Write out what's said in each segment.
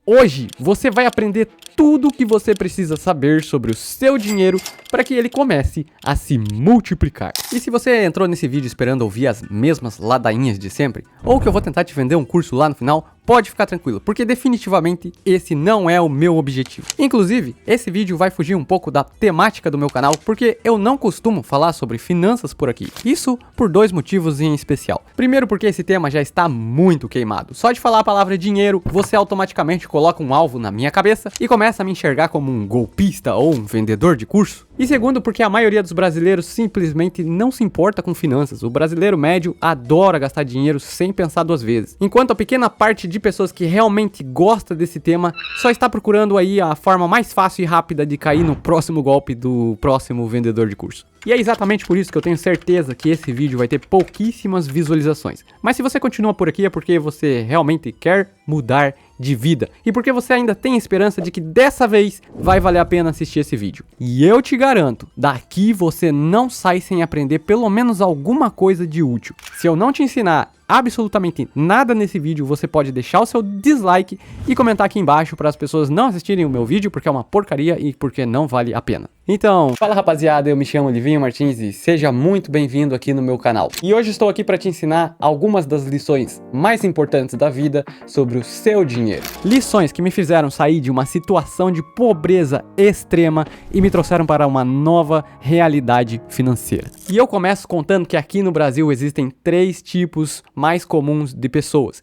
Hoje você vai aprender tudo o que você precisa saber sobre o seu dinheiro para que ele comece a se multiplicar. E se você entrou nesse vídeo esperando ouvir as mesmas ladainhas de sempre, ou que eu vou tentar te vender um curso lá no final, pode ficar tranquilo, porque definitivamente esse não é o meu objetivo. Inclusive, esse vídeo vai fugir um pouco da temática do meu canal, porque eu não costumo falar sobre finanças por aqui. Isso por dois motivos em especial. Primeiro, porque esse tema já está muito queimado. Só de falar a palavra dinheiro, você automaticamente coloca um alvo na minha cabeça e começa a me enxergar como um golpista ou um vendedor de curso. E segundo, porque a maioria dos brasileiros simplesmente não se importa com finanças. O brasileiro médio adora gastar dinheiro sem pensar duas vezes. Enquanto a pequena parte de pessoas que realmente gosta desse tema só está procurando aí a forma mais fácil e rápida de cair no próximo golpe do próximo vendedor de curso. E é exatamente por isso que eu tenho certeza que esse vídeo vai ter pouquíssimas visualizações. Mas se você continua por aqui é porque você realmente quer mudar de vida. E porque você ainda tem esperança de que dessa vez vai valer a pena assistir esse vídeo. E eu te garanto, daqui você não sai sem aprender pelo menos alguma coisa de útil. Se eu não te ensinar absolutamente nada nesse vídeo, você pode deixar o seu dislike e comentar aqui embaixo para as pessoas não assistirem o meu vídeo porque é uma porcaria e porque não vale a pena. Então, fala rapaziada, eu me chamo Livinho Martins e seja muito bem-vindo aqui no meu canal. E hoje estou aqui para te ensinar algumas das lições mais importantes da vida sobre o seu dinheiro. Lições que me fizeram sair de uma situação de pobreza extrema e me trouxeram para uma nova realidade financeira. E eu começo contando que aqui no Brasil existem três tipos mais comuns de pessoas.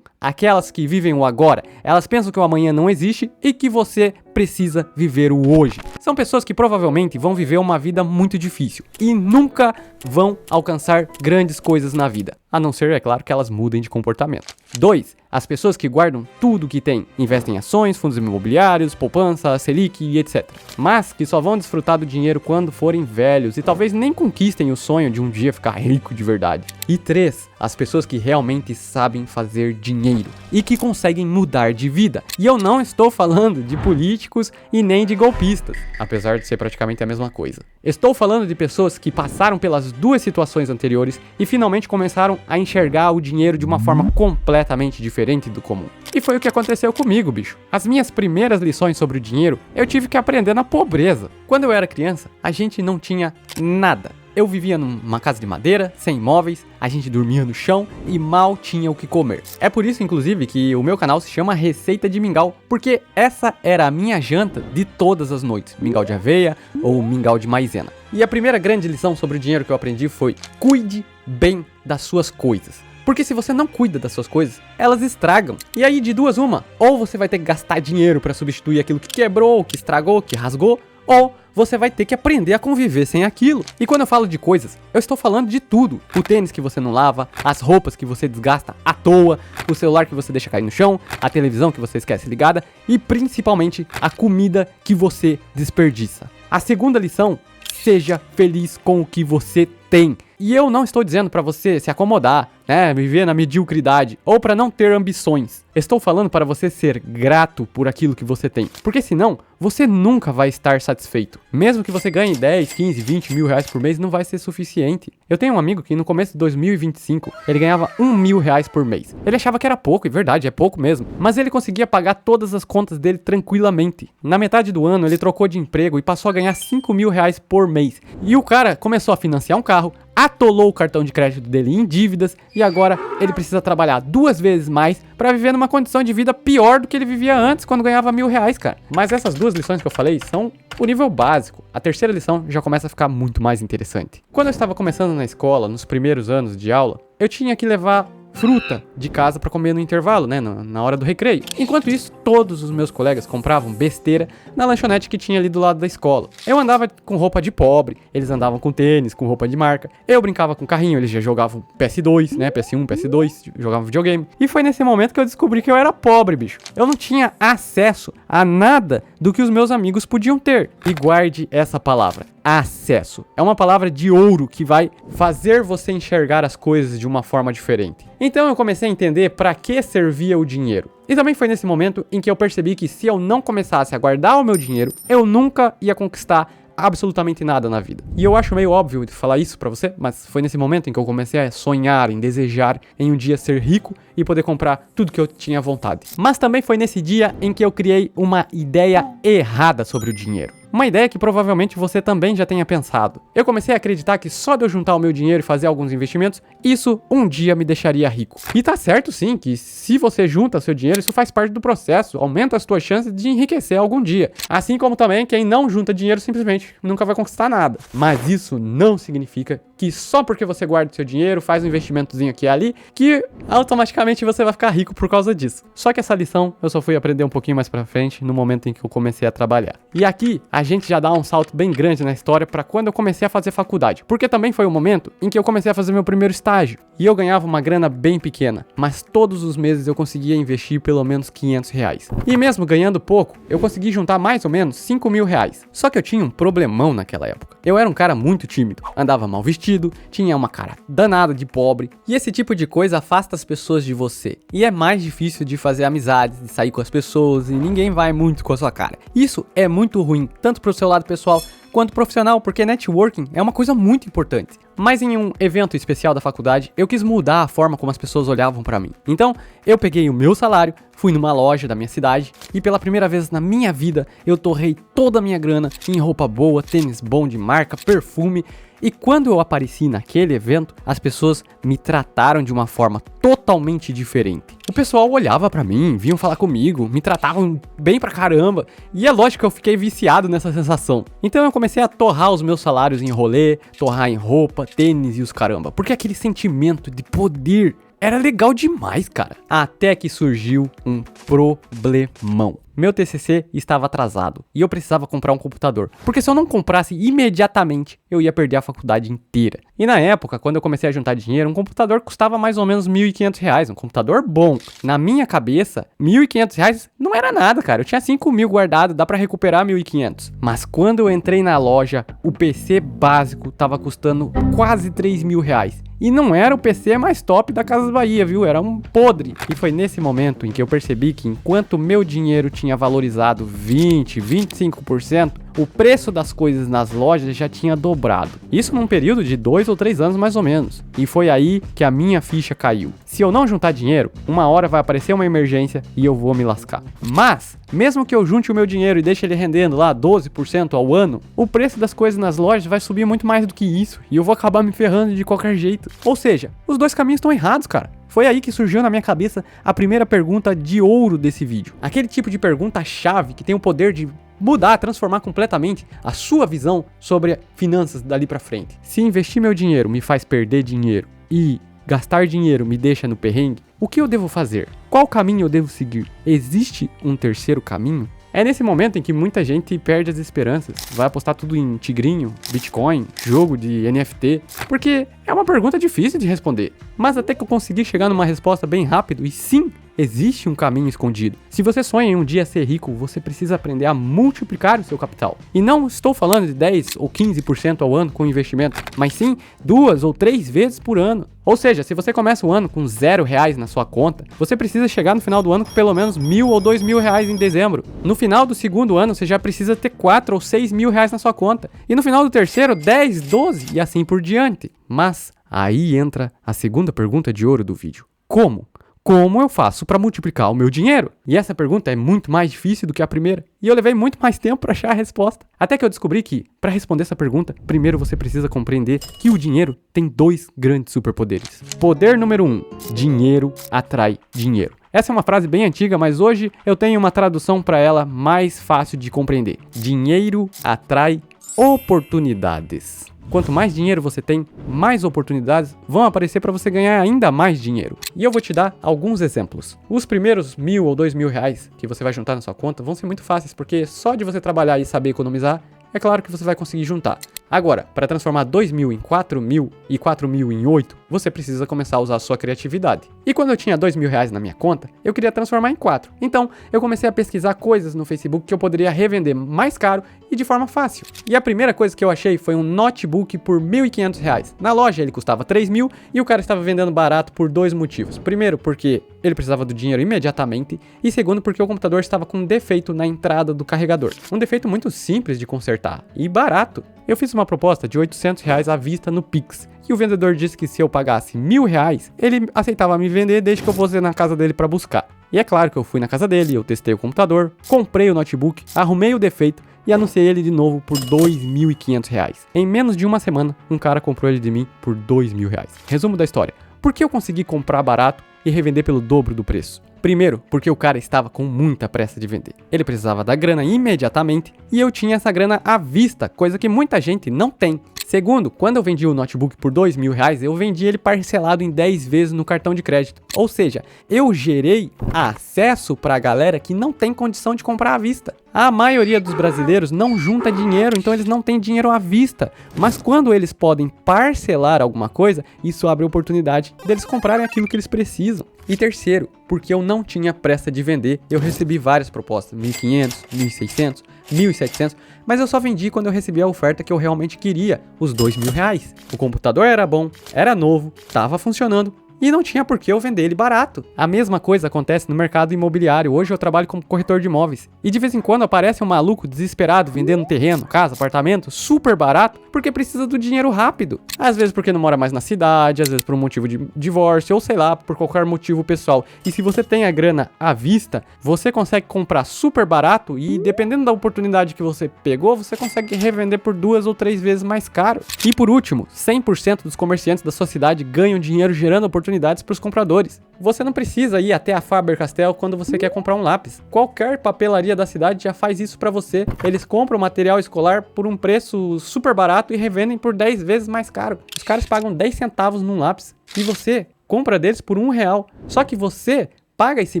Aquelas que vivem o agora. Elas pensam que o amanhã não existe e que você precisa viver o hoje. São pessoas que provavelmente vão viver uma vida muito difícil e nunca vão alcançar grandes coisas na vida. A não ser, é claro, que elas mudem de comportamento. 2. As pessoas que guardam tudo que têm, investem em ações, fundos imobiliários, poupança, Selic e etc. Mas que só vão desfrutar do dinheiro quando forem velhos e talvez nem conquistem o sonho de um dia ficar rico de verdade. E 3. As pessoas que realmente sabem fazer dinheiro e que conseguem mudar de vida. E eu não estou falando de políticos e nem de golpistas, apesar de ser praticamente a mesma coisa. Estou falando de pessoas que passaram pelas duas situações anteriores e finalmente começaram a enxergar o dinheiro de uma forma completamente diferente do comum. E foi o que aconteceu comigo, bicho. As minhas primeiras lições sobre o dinheiro eu tive que aprender na pobreza. Quando eu era criança, a gente não tinha nada. Eu vivia numa casa de madeira, sem móveis, a gente dormia no chão e mal tinha o que comer. É por isso, inclusive, que o meu canal se chama Receita de Mingau, porque essa era a minha janta de todas as noites, mingau de aveia ou mingau de maisena. E a primeira grande lição sobre o dinheiro que eu aprendi foi: cuide bem das suas coisas. Porque se você não cuida das suas coisas, elas estragam. E aí de duas uma, ou você vai ter que gastar dinheiro para substituir aquilo que quebrou, que estragou, que rasgou, ou você vai ter que aprender a conviver sem aquilo. E quando eu falo de coisas, eu estou falando de tudo. O tênis que você não lava, as roupas que você desgasta à toa, o celular que você deixa cair no chão, a televisão que você esquece ligada e principalmente a comida que você desperdiça. A segunda lição: seja feliz com o que você tem. E eu não estou dizendo para você se acomodar, viver na mediocridade ou para não ter ambições. Estou falando para você ser grato por aquilo que você tem, porque senão você nunca vai estar satisfeito. Mesmo que você ganhe 10, 15, 20 mil reais por mês, não vai ser suficiente. Eu tenho um amigo que no começo de 2025, ele ganhava R$1.000 por mês. Ele achava que era pouco, e verdade, é pouco mesmo. Mas ele conseguia pagar todas as contas dele tranquilamente. Na metade do ano, ele trocou de emprego e passou a ganhar R$5.000 por mês. E o cara começou a financiar um carro, atolou o cartão de crédito dele em dívidas e agora ele precisa trabalhar 2 vezes mais para viver numa condição de vida pior do que ele vivia antes quando ganhava R$1.000, cara. Mas essas duas lições que eu falei são o nível básico. A terceira lição já começa a ficar muito mais interessante. Quando eu estava começando na escola, nos primeiros anos de aula, eu tinha que levar fruta de casa para comer no intervalo, na hora do recreio. Enquanto isso, todos os meus colegas compravam besteira na lanchonete que tinha ali do lado da escola. Eu andava com roupa de pobre, eles andavam com tênis, com roupa de marca. Eu brincava com carrinho, eles já jogavam PS2, PS1, PS2, jogavam videogame. E foi nesse momento que eu descobri que eu era pobre, bicho. Eu não tinha acesso a nada do que os meus amigos podiam ter. E guarde essa palavra: acesso. É uma palavra de ouro que vai fazer você enxergar as coisas de uma forma diferente. Então eu comecei a entender para que servia o dinheiro. E também foi nesse momento em que eu percebi que se eu não começasse a guardar o meu dinheiro, eu nunca ia conquistar absolutamente nada na vida. E eu acho meio óbvio de falar isso pra você, mas foi nesse momento em que eu comecei a sonhar, em desejar em um dia ser rico e poder comprar tudo que eu tinha vontade. Mas também foi nesse dia em que eu criei uma ideia errada sobre o dinheiro. Uma ideia que provavelmente você também já tenha pensado. Eu comecei a acreditar que só de eu juntar o meu dinheiro e fazer alguns investimentos, isso um dia me deixaria rico. E tá certo sim, que se você junta seu dinheiro, isso faz parte do processo, aumenta as suas chances de enriquecer algum dia. Assim como também quem não junta dinheiro simplesmente nunca vai conquistar nada. Mas isso não significa que só porque você guarda seu dinheiro, faz um investimentozinho aqui e ali, que automaticamente você vai ficar rico por causa disso. Só que essa lição eu só fui aprender um pouquinho mais pra frente no momento em que eu comecei a trabalhar. E aqui a gente já dá um salto bem grande na história para quando eu comecei a fazer faculdade, porque também foi o momento em que eu comecei a fazer meu primeiro estágio, e eu ganhava uma grana bem pequena, mas todos os meses eu conseguia investir pelo menos R$500. E mesmo ganhando pouco, eu consegui juntar mais ou menos R$5.000. Só que eu tinha um problemão naquela época. Eu era um cara muito tímido, andava mal vestido, tinha uma cara danada de pobre, e esse tipo de coisa afasta as pessoas de você. E é mais difícil de fazer amizades, de sair com as pessoas, e ninguém vai muito com a sua cara. Isso é muito ruim, tanto pro seu lado pessoal quanto profissional, porque networking é uma coisa muito importante. Mas em um evento especial da faculdade, eu quis mudar a forma como as pessoas olhavam pra mim. Então, eu peguei o meu salário, fui numa loja da minha cidade e pela primeira vez na minha vida, eu torrei toda a minha grana em roupa boa, tênis bom de marca, perfume. E quando eu apareci naquele evento, as pessoas me trataram de uma forma totalmente diferente. O pessoal olhava pra mim, vinham falar comigo, me tratavam bem pra caramba. E é lógico que eu fiquei viciado nessa sensação. Então eu comecei a torrar os meus salários em rolê, torrar em roupa, tênis e os caramba. Porque aquele sentimento de poder era legal demais, cara. Até que surgiu um problemão. Meu TCC estava atrasado e eu precisava comprar um computador, porque se eu não comprasse imediatamente, eu ia perder a faculdade inteira. E na época, quando eu comecei a juntar dinheiro, um computador custava mais ou menos R$1.500, um computador bom. Na minha cabeça, R$1.500 não era nada, cara. Eu tinha 5.000 guardado, dá pra recuperar 1.500. Mas quando eu entrei na loja, o PC básico tava custando quase R$3.000. E não era o PC mais top da Casas Bahia, viu? Era um podre. E foi nesse momento em que eu percebi que enquanto meu dinheiro tinha valorizado 20, 25%, o preço das coisas nas lojas já tinha dobrado. Isso num período de 2 ou 3 anos mais ou menos. E foi aí que a minha ficha caiu. Se eu não juntar dinheiro, uma hora vai aparecer uma emergência e eu vou me lascar. Mas, mesmo que eu junte o meu dinheiro e deixe ele rendendo lá 12% ao ano, o preço das coisas nas lojas vai subir muito mais do que isso. E eu vou acabar me ferrando de qualquer jeito. Ou seja, os dois caminhos estão errados, cara. Foi aí que surgiu na minha cabeça a primeira pergunta de ouro desse vídeo. Aquele tipo de pergunta-chave que tem o poder de mudar, transformar completamente a sua visão sobre finanças dali pra frente. Se investir meu dinheiro me faz perder dinheiro e gastar dinheiro me deixa no perrengue, o que eu devo fazer? Qual caminho eu devo seguir? Existe um terceiro caminho? É nesse momento em que muita gente perde as esperanças, vai apostar tudo em tigrinho, bitcoin, jogo de NFT, porque é uma pergunta difícil de responder. Mas até que eu consegui chegar numa resposta bem rápido e sim, existe um caminho escondido. Se você sonha em um dia ser rico, você precisa aprender a multiplicar o seu capital. E não estou falando de 10 ou 15% ao ano com investimento, mas sim 2 ou 3 vezes por ano. Ou seja, se você começa o ano com R$0 na sua conta, você precisa chegar no final do ano com pelo menos R$1.000 ou R$2.000 em dezembro. No final do segundo ano, você já precisa ter R$4.000 ou R$6.000 na sua conta. E no final do terceiro, 10, 12 e assim por diante. Mas aí entra a segunda pergunta de ouro do vídeo. Como? Como eu faço para multiplicar o meu dinheiro? E essa pergunta é muito mais difícil do que a primeira. E eu levei muito mais tempo para achar a resposta. Até que eu descobri que, para responder essa pergunta, primeiro você precisa compreender que o dinheiro tem 2 grandes superpoderes. Poder número 1. Dinheiro atrai dinheiro. Essa é uma frase bem antiga, mas hoje eu tenho uma tradução para ela mais fácil de compreender. Dinheiro atrai oportunidades. Quanto mais dinheiro você tem, mais oportunidades vão aparecer para você ganhar ainda mais dinheiro. E eu vou te dar alguns exemplos. Os primeiros R$1.000 ou R$2.000 que você vai juntar na sua conta vão ser muito fáceis, porque só de você trabalhar e saber economizar, é claro que você vai conseguir juntar. Agora, para transformar 2.000 em 4.000 e 4.000 em 8, você precisa começar a usar a sua criatividade. E quando eu tinha R$2.000 na minha conta, eu queria transformar em 4. Então, eu comecei a pesquisar coisas no Facebook que eu poderia revender mais caro e de forma fácil. E a primeira coisa que eu achei foi um notebook por R$1.500. Na loja ele custava R$3.000 e o cara estava vendendo barato por 2 motivos. Primeiro, porque ele precisava do dinheiro imediatamente, e segundo, porque o computador estava com um defeito na entrada do carregador. Um defeito muito simples de consertar e barato. Eu fiz uma proposta de R$800 à vista no Pix, e o vendedor disse que se eu pagasse R$1.000, ele aceitava me vender desde que eu fosse na casa dele para buscar. E é claro que eu fui na casa dele, eu testei o computador, comprei o notebook, arrumei o defeito e anunciei ele de novo por R$2.500. Em menos de uma semana, um cara comprou ele de mim por R$2.000. Resumo da história. Por que eu consegui comprar barato e revender pelo dobro do preço? Primeiro, porque o cara estava com muita pressa de vender. Ele precisava da grana imediatamente e eu tinha essa grana à vista, coisa que muita gente não tem. Segundo, quando eu vendi o notebook por R$2.000, eu vendi ele parcelado em 10 vezes no cartão de crédito. Ou seja, eu gerei acesso para a galera que não tem condição de comprar à vista. A maioria dos brasileiros não junta dinheiro, então eles não têm dinheiro à vista. Mas quando eles podem parcelar alguma coisa, isso abre a oportunidade deles comprarem aquilo que eles precisam. E terceiro, porque eu não tinha pressa de vender, eu recebi várias propostas, 1.500, 1.600, 1.700, mas eu só vendi quando eu recebi a oferta que eu realmente queria, os R$2.000. O computador era bom, era novo, estava funcionando, e não tinha por que eu vender ele barato. A mesma coisa acontece no mercado imobiliário. Hoje eu trabalho como corretor de imóveis. E de vez em quando aparece um maluco desesperado vendendo terreno, casa, apartamento, super barato, porque precisa do dinheiro rápido. Às vezes porque não mora mais na cidade, às vezes por um motivo de divórcio, ou sei lá, por qualquer motivo pessoal. E se você tem a grana à vista, você consegue comprar super barato e dependendo da oportunidade que você pegou, você consegue revender por 2 ou 3 vezes mais caro. E por último, 100% dos comerciantes da sua cidade ganham dinheiro gerando oportunidades para os compradores. Você não precisa ir até a Faber-Castell quando você quer comprar um lápis. Qualquer papelaria da cidade já faz isso para você. Eles compram material escolar por um preço super barato e revendem por 10 vezes mais caro. Os caras pagam 10 centavos num lápis e você compra deles por R$1. Só que você paga esse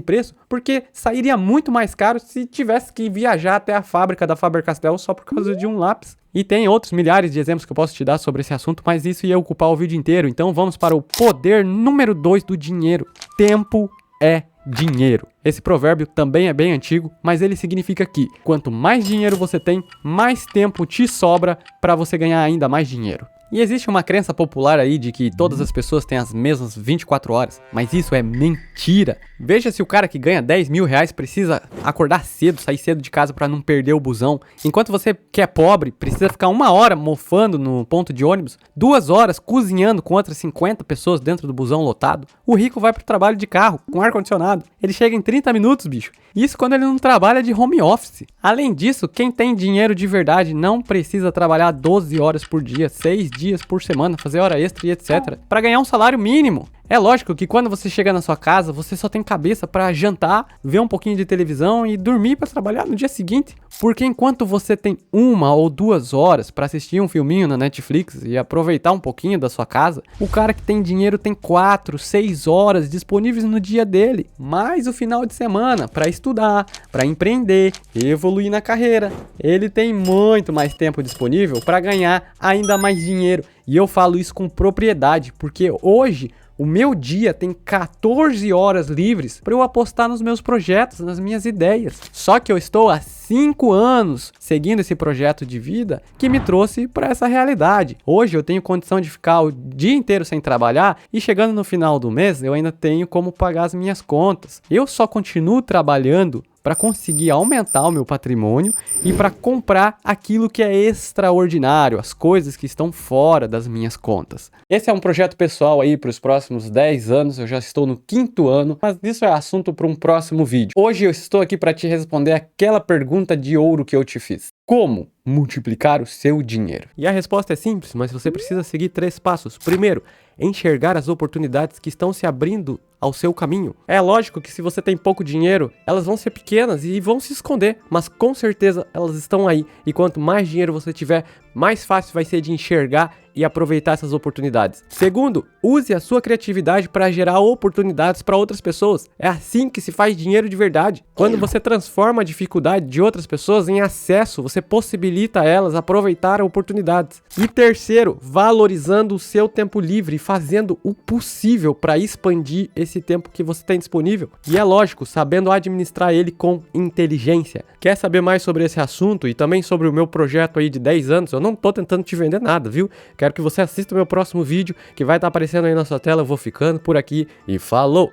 preço porque sairia muito mais caro se tivesse que viajar até a fábrica da Faber-Castell só por causa de um lápis. E tem outros milhares de exemplos que eu posso te dar sobre esse assunto, mas isso ia ocupar o vídeo inteiro. Então vamos para o poder número 2 do dinheiro. Tempo é dinheiro. Esse provérbio também é bem antigo, mas ele significa que quanto mais dinheiro você tem, mais tempo te sobra para você ganhar ainda mais dinheiro. E existe uma crença popular aí de que todas as pessoas têm as mesmas 24 horas, mas isso é mentira. Veja se o cara que ganha R$10.000 precisa acordar cedo, sair cedo de casa para não perder o busão, enquanto você que é pobre precisa ficar 1 hora mofando no ponto de ônibus, 2 horas cozinhando com outras 50 pessoas dentro do busão lotado. O rico vai pro trabalho de carro, com ar-condicionado. Ele chega em 30 minutos, bicho. Isso quando ele não trabalha de home office. Além disso, quem tem dinheiro de verdade não precisa trabalhar 12 horas por dia, 6 dias por semana, fazer hora extra e etc. para ganhar um salário mínimo. É lógico que quando você chega na sua casa, você só tem cabeça para jantar, ver um pouquinho de televisão e dormir para trabalhar no dia seguinte. Porque enquanto você tem 1 ou 2 horas para assistir um filminho na Netflix e aproveitar um pouquinho da sua casa, o cara que tem dinheiro tem 4, 6 horas disponíveis no dia dele, mais o final de semana para estudar, para empreender, evoluir na carreira. Ele tem muito mais tempo disponível para ganhar ainda mais dinheiro. E eu falo isso com propriedade, porque hoje o meu dia tem 14 horas livres para eu apostar nos meus projetos, nas minhas ideias. Só que eu estou há 5 anos seguindo esse projeto de vida que me trouxe para essa realidade. Hoje eu tenho condição de ficar o dia inteiro sem trabalhar e chegando no final do mês eu ainda tenho como pagar as minhas contas. Eu só continuo trabalhando para conseguir aumentar o meu patrimônio e para comprar aquilo que é extraordinário, as coisas que estão fora das minhas contas. Esse é um projeto pessoal aí para os próximos 10 anos, eu já estou no 5º ano, mas isso é assunto para um próximo vídeo. Hoje eu estou aqui para te responder aquela pergunta de ouro que eu te fiz. Como multiplicar o seu dinheiro? E a resposta é simples, mas você precisa seguir 3 passos. Primeiro, enxergar as oportunidades que estão se abrindo ao seu caminho. É lógico que se você tem pouco dinheiro, elas vão ser pequenas e vão se esconder, mas com certeza elas estão aí. E quanto mais dinheiro você tiver, mais fácil vai ser de enxergar e aproveitar essas oportunidades. Segundo, use a sua criatividade para gerar oportunidades para outras pessoas. É assim que se faz dinheiro de verdade. Quando você transforma a dificuldade de outras pessoas em acesso, você possibilita elas aproveitar oportunidades. E terceiro, valorizando o seu tempo livre e fazendo o possível para expandir esse tempo que você tem disponível. E é lógico, sabendo administrar ele com inteligência. Quer saber mais sobre esse assunto e também sobre o meu projeto aí de 10 anos? Eu não tô tentando te vender nada, viu? Quero que você assista o meu próximo vídeo, que vai estar aparecendo aí na sua tela. Eu vou ficando por aqui e falou!